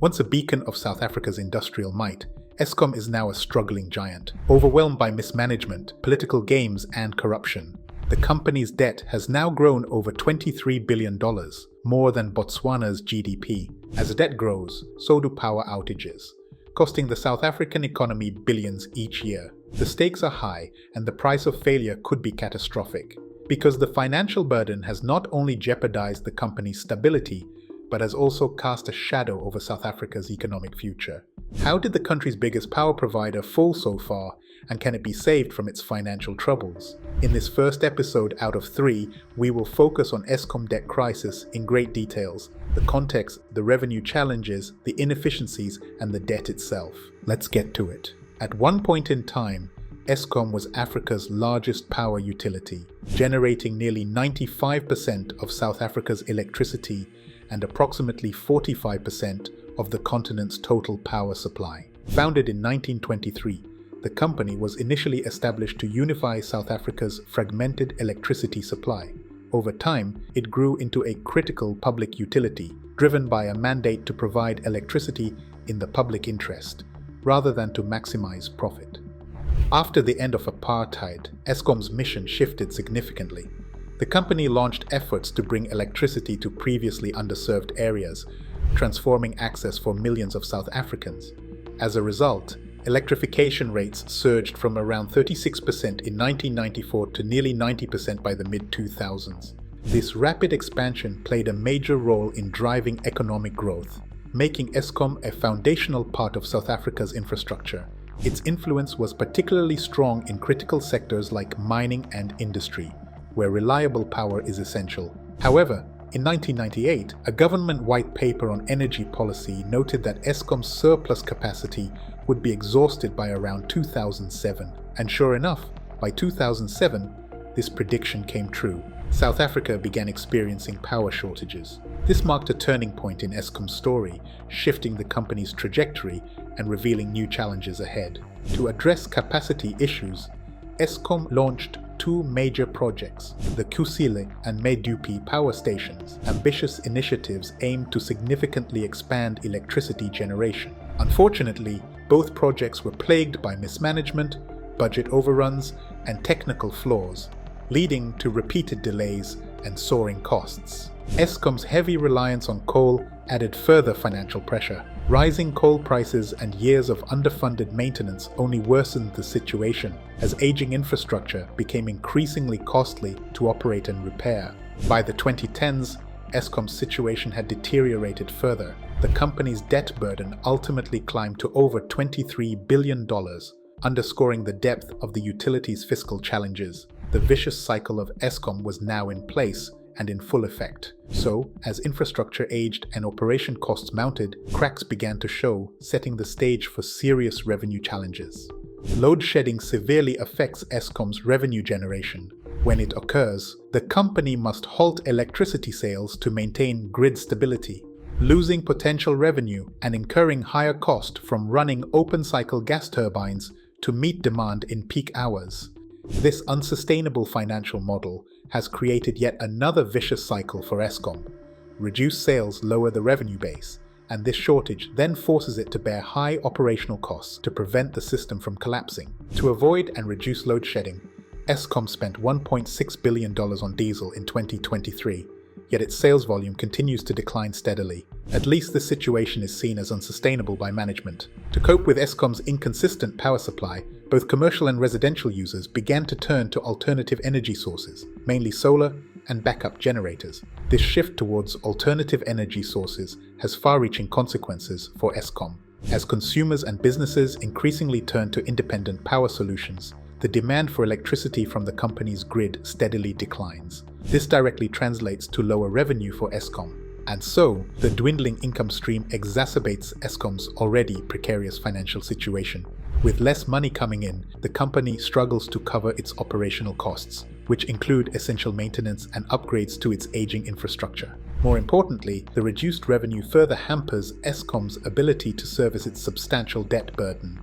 Once a beacon of South Africa's industrial might, Eskom is now a struggling giant, overwhelmed by mismanagement, political games, and corruption. The company's debt has now grown over $23 billion, more than Botswana's GDP. As debt grows, so do power outages, costing the South African economy billions each year. The stakes are high, and the price of failure could be catastrophic, because the financial burden has not only jeopardized the company's stability, but has also cast a shadow over South Africa's economic future. How did the country's biggest power provider fall so far, and can it be saved from its financial troubles? In this first episode out of 3, we will focus on Eskom debt crisis in great details, the context, the revenue challenges, the inefficiencies, and the debt itself. Let's get to it. At one point in time, Eskom was Africa's largest power utility, generating nearly 95% of South Africa's electricity and approximately 45% of the continent's total power supply. Founded in 1923, the company was initially established to unify South Africa's fragmented electricity supply. Over time, it grew into a critical public utility, driven by a mandate to provide electricity in the public interest, rather than to maximize profit. After the end of apartheid, Eskom's mission shifted significantly. The company launched efforts to bring electricity to previously underserved areas, transforming access for millions of South Africans. As a result, electrification rates surged from around 36% in 1994 to nearly 90% by the mid-2000s. This rapid expansion played a major role in driving economic growth, making Eskom a foundational part of South Africa's infrastructure. Its influence was particularly strong in critical sectors like mining and industry, where reliable power is essential. However, in 1998, a government white paper on energy policy noted that Eskom's surplus capacity would be exhausted by around 2007. And sure enough, by 2007, this prediction came true. South Africa began experiencing power shortages. This marked a turning point in Eskom's story, shifting the company's trajectory and revealing new challenges ahead. To address capacity issues, Eskom launched 2 major projects, the Kusile and Medupi power stations. Ambitious initiatives aimed to significantly expand electricity generation. Unfortunately, both projects were plagued by mismanagement, budget overruns, and technical flaws, leading to repeated delays and soaring costs. Eskom's heavy reliance on coal added further financial pressure. Rising coal prices and years of underfunded maintenance only worsened the situation, as aging infrastructure became increasingly costly to operate and repair. By the 2010s, Eskom's situation had deteriorated further. The company's debt burden ultimately climbed to over $23 billion, underscoring the depth of the utility's fiscal challenges. The vicious cycle of Eskom was now in place and in full effect. So, as infrastructure aged and operation costs mounted, cracks began to show, setting the stage for serious revenue challenges. Load shedding severely affects Eskom's revenue generation. When it occurs, the company must halt electricity sales to maintain grid stability, losing potential revenue and incurring higher cost from running open-cycle gas turbines to meet demand in peak hours. This unsustainable financial model has created yet another vicious cycle for Eskom. Reduced sales lower the revenue base, and this shortage then forces it to bear high operational costs to prevent the system from collapsing. To avoid and reduce load shedding, Eskom spent $1.6 billion on diesel in 2023, yet its sales volume continues to decline steadily. At least this situation is seen as unsustainable by management. To cope with Eskom's inconsistent power supply, both commercial and residential users began to turn to alternative energy sources, mainly solar and backup generators. This shift towards alternative energy sources has far-reaching consequences for Eskom. As consumers and businesses increasingly turn to independent power solutions, the demand for electricity from the company's grid steadily declines. This directly translates to lower revenue for Eskom. And so, the dwindling income stream exacerbates Eskom's already precarious financial situation. With less money coming in, the company struggles to cover its operational costs, which include essential maintenance and upgrades to its aging infrastructure. More importantly, the reduced revenue further hampers Eskom's ability to service its substantial debt burden.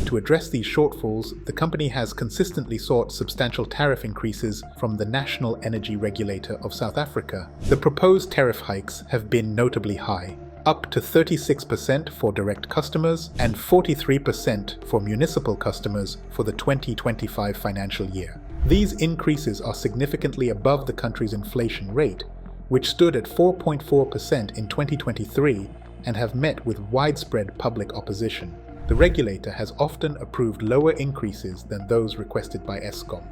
To address these shortfalls, the company has consistently sought substantial tariff increases from the National Energy Regulator of South Africa. The proposed tariff hikes have been notably high, up to 36% for direct customers and 43% for municipal customers for the 2025 financial year. These increases are significantly above the country's inflation rate, which stood at 4.4% in 2023 and have met with widespread public opposition. The regulator has often approved lower increases than those requested by Eskom,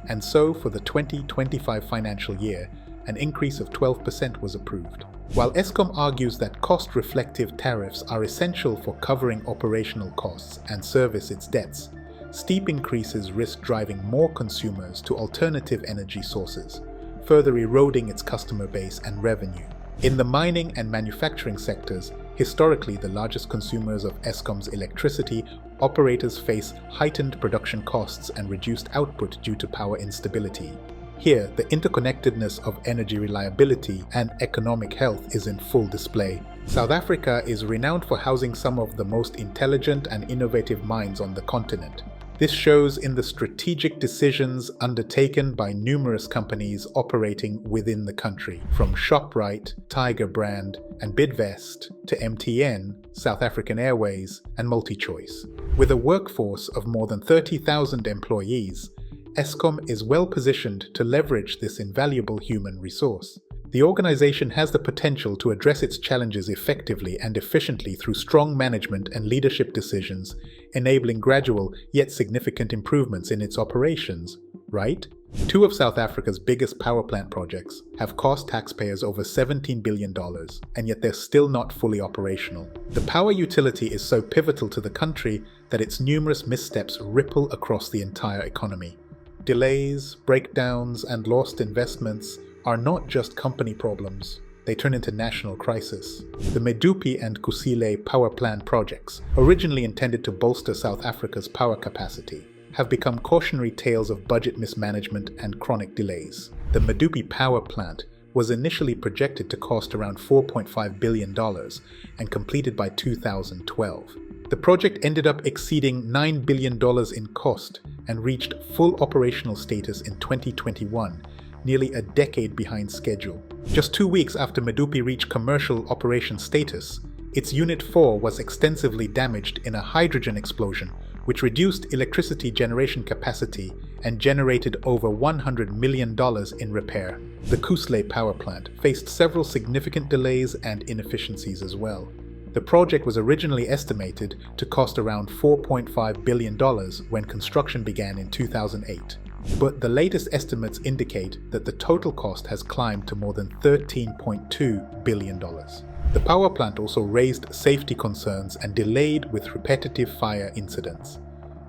and so for the 2025 financial year, an increase of 12% was approved. While Eskom argues that cost-reflective tariffs are essential for covering operational costs and service its debts, steep increases risk driving more consumers to alternative energy sources, further eroding its customer base and revenue. In the mining and manufacturing sectors, historically the largest consumers of Eskom's electricity, operators face heightened production costs and reduced output due to power instability. Here, the interconnectedness of energy reliability and economic health is in full display. South Africa is renowned for housing some of the most intelligent and innovative minds on the continent. This shows in the strategic decisions undertaken by numerous companies operating within the country, from Shoprite, Tiger Brand, and Bidvest to MTN, South African Airways, and MultiChoice. With a workforce of more than 30,000 employees, Eskom is well positioned to leverage this invaluable human resource. The organization has the potential to address its challenges effectively and efficiently through strong management and leadership decisions, enabling gradual yet significant improvements in its operations, right? Two of South Africa's biggest power plant projects have cost taxpayers over $17 billion, and yet they're still not fully operational. The power utility is so pivotal to the country that its numerous missteps ripple across the entire economy. Delays, breakdowns, and lost investments are not just company problems, they turn into national crisis. The Medupi and Kusile power plant projects, originally intended to bolster South Africa's power capacity, have become cautionary tales of budget mismanagement and chronic delays. The Medupi power plant was initially projected to cost around $4.5 billion and completed by 2012. The project ended up exceeding $9 billion in cost and reached full operational status in 2021, nearly a decade behind schedule. Just 2 weeks after Medupi reached commercial operation status, its Unit 4 was extensively damaged in a hydrogen explosion, which reduced electricity generation capacity and generated over $100 million in repair. The Kusile power plant faced several significant delays and inefficiencies as well. The project was originally estimated to cost around $4.5 billion when construction began in 2008. But the latest estimates indicate that the total cost has climbed to more than $13.2 billion. The power plant also raised safety concerns and delayed with repetitive fire incidents.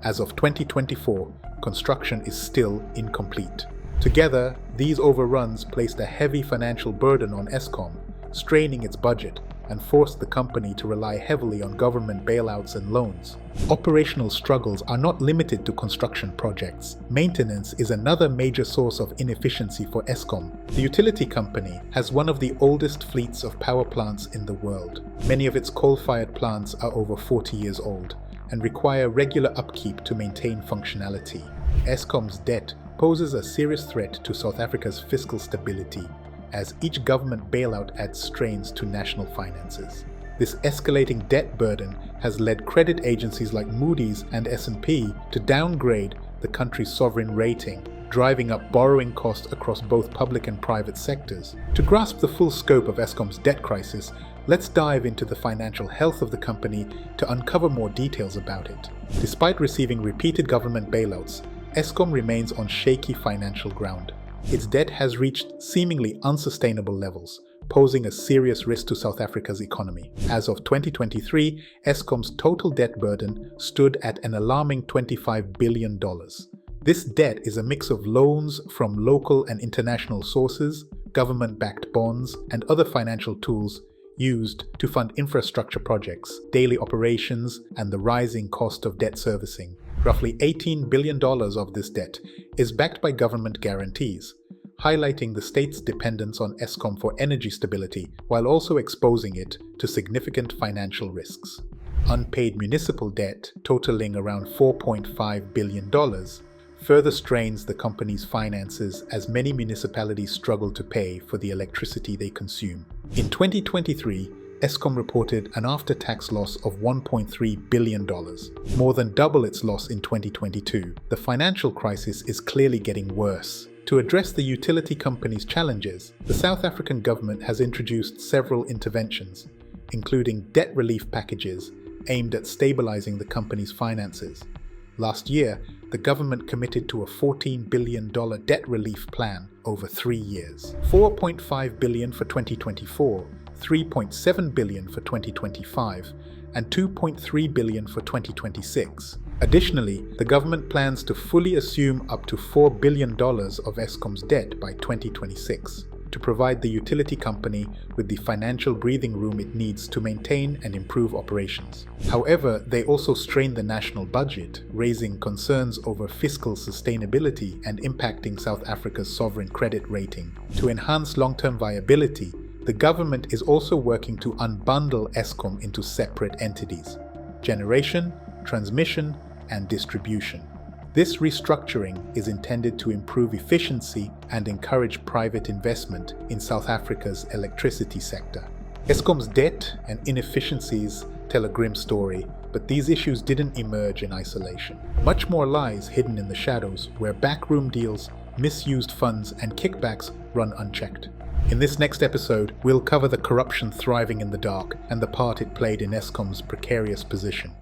As of 2024, construction is still incomplete. Together, these overruns placed a heavy financial burden on Eskom, straining its budget and forced the company to rely heavily on government bailouts and loans. Operational struggles are not limited to construction projects. Maintenance is another major source of inefficiency for Eskom. The utility company has one of the oldest fleets of power plants in the world. Many of its coal-fired plants are over 40 years old and require regular upkeep to maintain functionality. Eskom's debt poses a serious threat to South Africa's fiscal stability, as each government bailout adds strains to national finances. This escalating debt burden has led credit agencies like Moody's and S&P to downgrade the country's sovereign rating, driving up borrowing costs across both public and private sectors. To grasp the full scope of Eskom's debt crisis, let's dive into the financial health of the company to uncover more details about it. Despite receiving repeated government bailouts, Eskom remains on shaky financial ground. Its debt has reached seemingly unsustainable levels, posing a serious risk to South Africa's economy. As of 2023, Eskom's total debt burden stood at an alarming $25 billion. This debt is a mix of loans from local and international sources, government-backed bonds, and other financial tools used to fund infrastructure projects, daily operations, and the rising cost of debt servicing. Roughly $18 billion of this debt is backed by government guarantees, highlighting the state's dependence on Eskom for energy stability while also exposing it to significant financial risks. Unpaid municipal debt, totaling around $4.5 billion, further strains the company's finances as many municipalities struggle to pay for the electricity they consume. In 2023, Eskom reported an after-tax loss of $1.3 billion, more than double its loss in 2022. The financial crisis is clearly getting worse. To address the utility company's challenges, the South African government has introduced several interventions, including debt relief packages aimed at stabilizing the company's finances. Last year, the government committed to a $14 billion debt relief plan over 3 years. $4.5 billion for 2024, $3.7 billion for 2025, and $2.3 billion for 2026. Additionally, the government plans to fully assume up to $4 billion of Eskom's debt by 2026 to provide the utility company with the financial breathing room it needs to maintain and improve operations. However, they also strain the national budget, raising concerns over fiscal sustainability and impacting South Africa's sovereign credit rating. To enhance long-term viability, the government is also working to unbundle Eskom into separate entities: generation, transmission, and distribution. This restructuring is intended to improve efficiency and encourage private investment in South Africa's electricity sector. Eskom's debt and inefficiencies tell a grim story, but these issues didn't emerge in isolation. Much more lies hidden in the shadows, where backroom deals, misused funds, and kickbacks run unchecked. In this next episode, we'll cover the corruption thriving in the dark and the part it played in Eskom's precarious position.